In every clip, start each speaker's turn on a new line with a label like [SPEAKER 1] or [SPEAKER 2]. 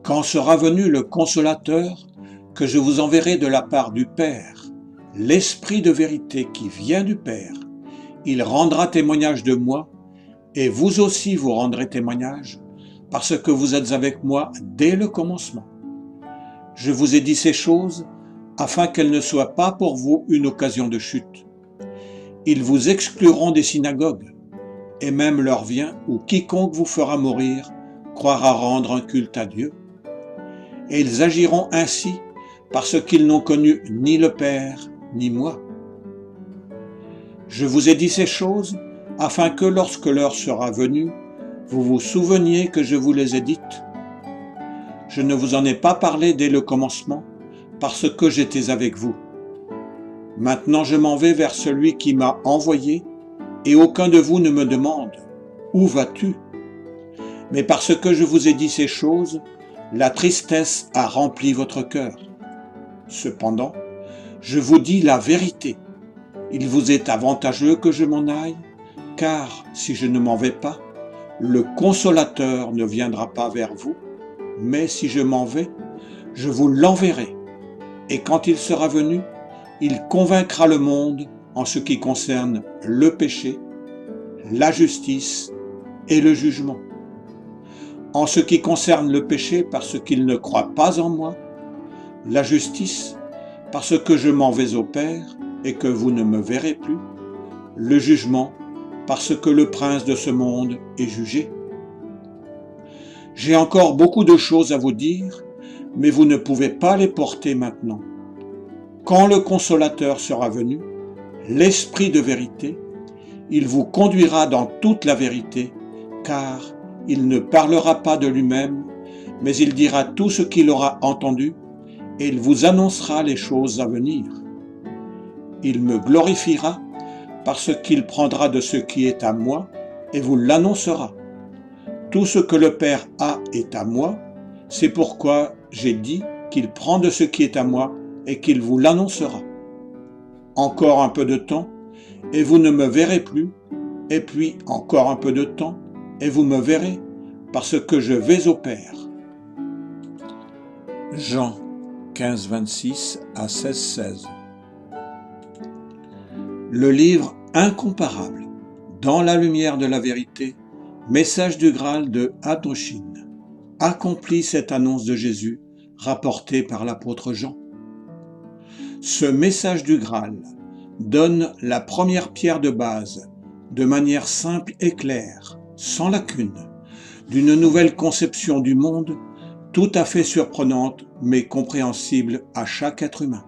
[SPEAKER 1] Quand sera venu le Consolateur, que je vous enverrai de la part du Père, l'Esprit de vérité qui vient du Père, il rendra témoignage de moi, et vous aussi vous rendrez témoignage, parce que vous êtes avec moi dès le commencement. Je vous ai dit ces choses, afin qu'elles ne soient pas pour vous une occasion de chute. Ils vous excluront des synagogues, et même l'heure vient où quiconque vous fera mourir croira rendre un culte à Dieu. Et ils agiront ainsi parce qu'ils n'ont connu ni le Père ni moi. Je vous ai dit ces choses afin que lorsque l'heure sera venue, vous vous souveniez que je vous les ai dites. Je ne vous en ai pas parlé dès le commencement parce que j'étais avec vous. Maintenant je m'en vais vers celui qui m'a envoyé et aucun de vous ne me demande « Où vas-tu » Mais parce que je vous ai dit ces choses, la tristesse a rempli votre cœur. Cependant, je vous dis la vérité. Il vous est avantageux que je m'en aille, car si je ne m'en vais pas, le Consolateur ne viendra pas vers vous, mais si je m'en vais, je vous l'enverrai. Et quand il sera venu, il convaincra le monde en ce qui concerne le péché, la justice et le jugement. En ce qui concerne le péché, parce qu'il ne croit pas en moi, la justice, parce que je m'en vais au Père et que vous ne me verrez plus, le jugement, parce que le prince de ce monde est jugé. J'ai encore beaucoup de choses à vous dire, mais vous ne pouvez pas les porter maintenant. Quand le Consolateur sera venu, l'Esprit de vérité, il vous conduira dans toute la vérité, car il ne parlera pas de lui-même, mais il dira tout ce qu'il aura entendu, et il vous annoncera les choses à venir. Il me glorifiera, parce qu'il prendra de ce qui est à moi, et vous l'annoncera. Tout ce que le Père a est à moi, c'est pourquoi j'ai dit qu'il prend de ce qui est à moi, et qu'il vous l'annoncera. Encore un peu de temps, et vous ne me verrez plus, et puis encore un peu de temps, et vous me verrez, parce que je vais au Père. Jean 15, 26 à 16, 16. Le livre incomparable, dans la lumière de la vérité, message du Graal de Hadrochin, accomplit cette annonce de Jésus rapportée par l'apôtre Jean. Ce message du Graal donne la première pierre de base, de manière simple et claire, sans lacune, d'une nouvelle conception du monde tout à fait surprenante mais compréhensible à chaque être humain.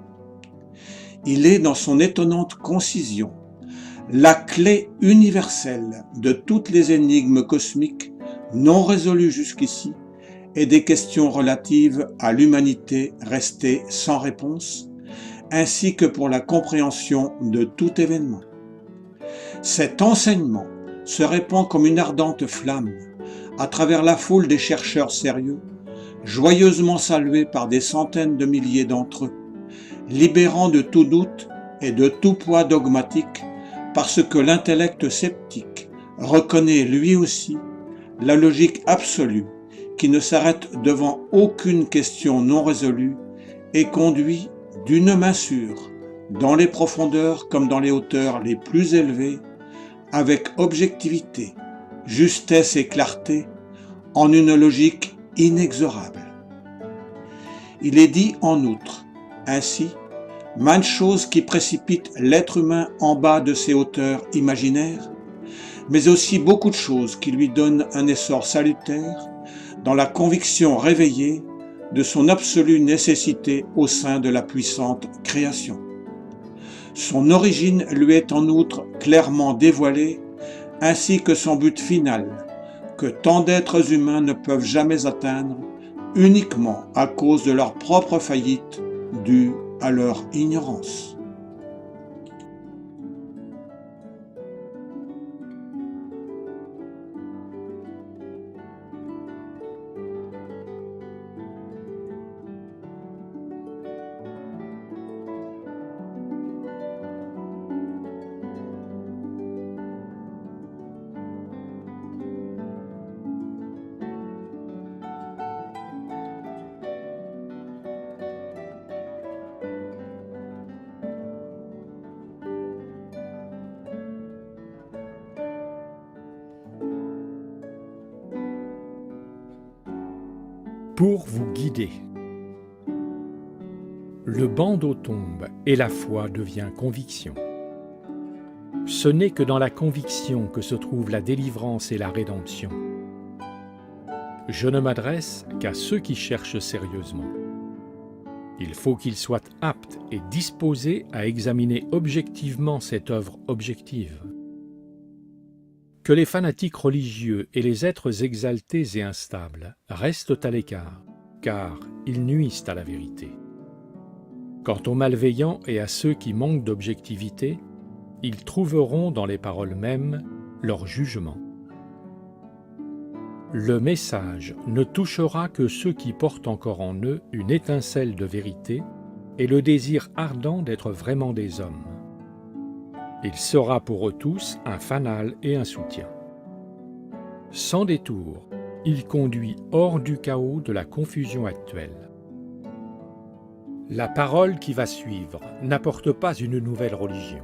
[SPEAKER 1] Il est dans son étonnante concision, la clé universelle de toutes les énigmes cosmiques non résolues jusqu'ici et des questions relatives à l'humanité restées sans réponse, ainsi que pour la compréhension de tout événement. Cet enseignement se répand comme une ardente flamme à travers la foule des chercheurs sérieux, joyeusement salués par des centaines de milliers d'entre eux, libérant de tout doute et de tout poids dogmatique, parce que l'intellect sceptique reconnaît lui aussi la logique absolue qui ne s'arrête devant aucune question non résolue et conduit d'une main sûre, dans les profondeurs comme dans les hauteurs les plus élevées, avec objectivité, justesse et clarté, en une logique inexorable. Il est dit en outre, ainsi, maintes choses qui précipitent l'être humain en bas de ses hauteurs imaginaires, mais aussi beaucoup de choses qui lui donnent un essor salutaire dans la conviction réveillée de son absolue nécessité au sein de la puissante création. Son origine lui est en outre clairement dévoilée, ainsi que son but final, que tant d'êtres humains ne peuvent jamais atteindre, uniquement à cause de leur propre faillite due à leur ignorance.
[SPEAKER 2] pour vous guider. Le bandeau tombe et la foi devient conviction. Ce n'est que dans la conviction que se trouve la délivrance et la rédemption. Je ne m'adresse qu'à ceux qui cherchent sérieusement. Il faut qu'ils soient aptes et disposés à examiner objectivement cette œuvre objective. Que les fanatiques religieux et les êtres exaltés et instables restent à l'écart, car ils nuisent à la vérité. Quant aux malveillants et à ceux qui manquent d'objectivité, ils trouveront dans les paroles mêmes leur jugement. Le message ne touchera que ceux qui portent encore en eux une étincelle de vérité et le désir ardent d'être vraiment des hommes. Il sera pour eux tous un fanal et un soutien. Sans détour, il conduit hors du chaos de la confusion actuelle. La parole qui va suivre n'apporte pas une nouvelle religion.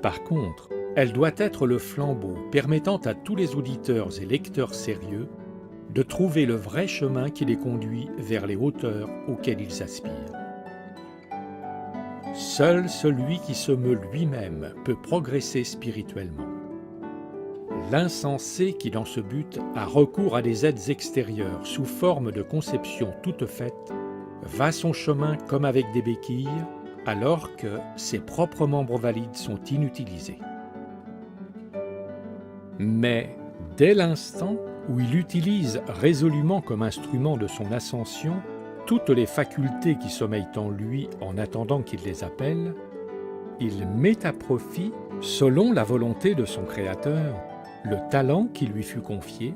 [SPEAKER 2] Par contre, elle doit être le flambeau permettant à tous les auditeurs et lecteurs sérieux de trouver le vrai chemin qui les conduit vers les hauteurs auxquelles ils aspirent. Seul celui qui se meut lui-même peut progresser spirituellement. L'insensé qui, dans ce but, a recours à des aides extérieures sous forme de conceptions toutes faites, va son chemin comme avec des béquilles, alors que ses propres membres valides sont inutilisés. Mais dès l'instant où il utilise résolument comme instrument de son ascension toutes les facultés qui sommeillent en lui en attendant qu'il les appelle, il met à profit, selon la volonté de son Créateur, le talent qui lui fut confié,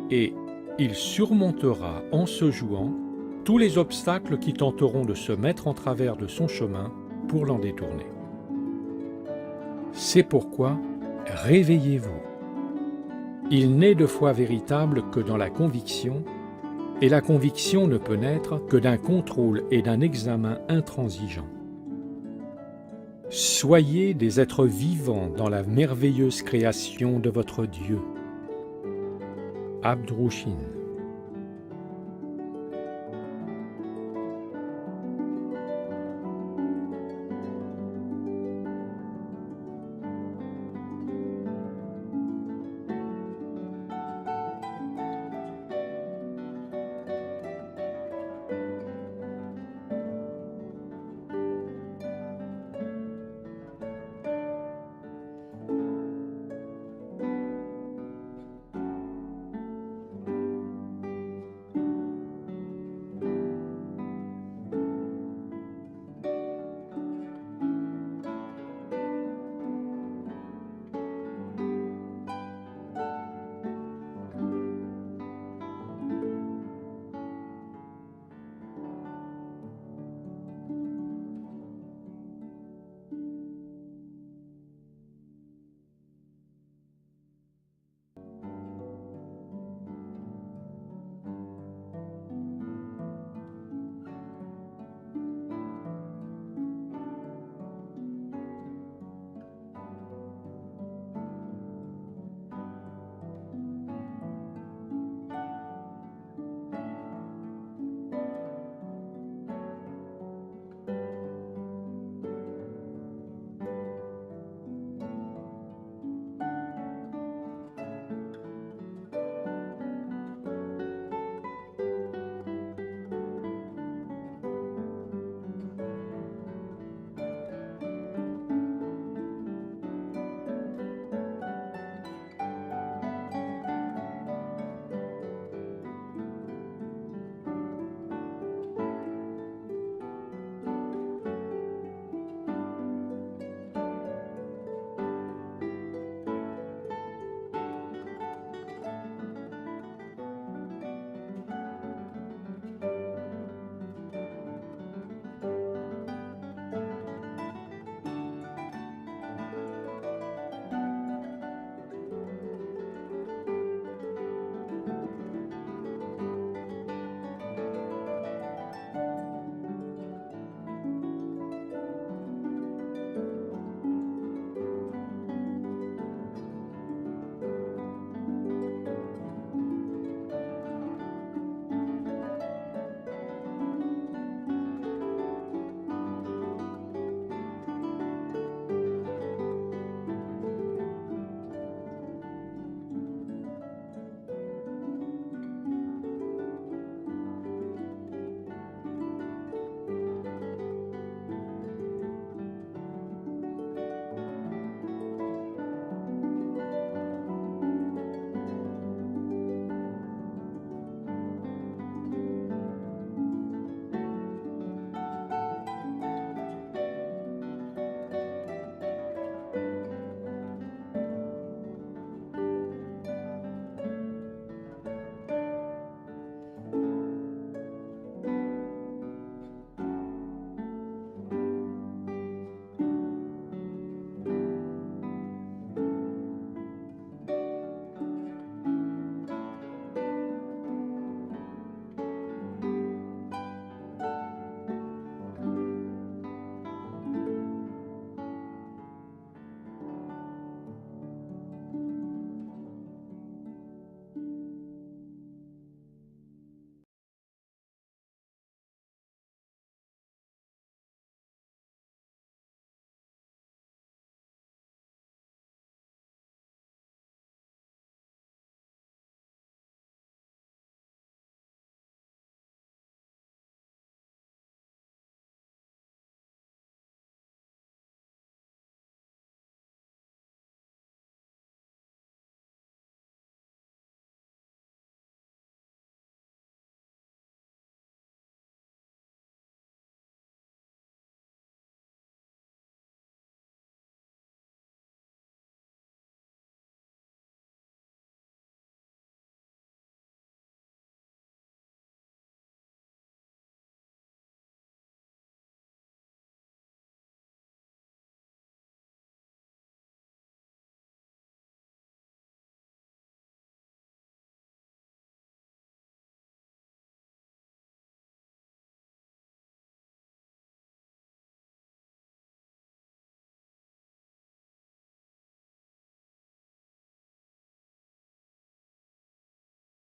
[SPEAKER 2] et il surmontera en se jouant tous les obstacles qui tenteront de se mettre en travers de son chemin pour l'en détourner. C'est pourquoi réveillez-vous. Il n'est de foi véritable que dans la conviction, et la conviction ne peut naître que d'un contrôle et d'un examen intransigeant. Soyez des êtres vivants dans la merveilleuse création de votre Dieu. Abdrouchine.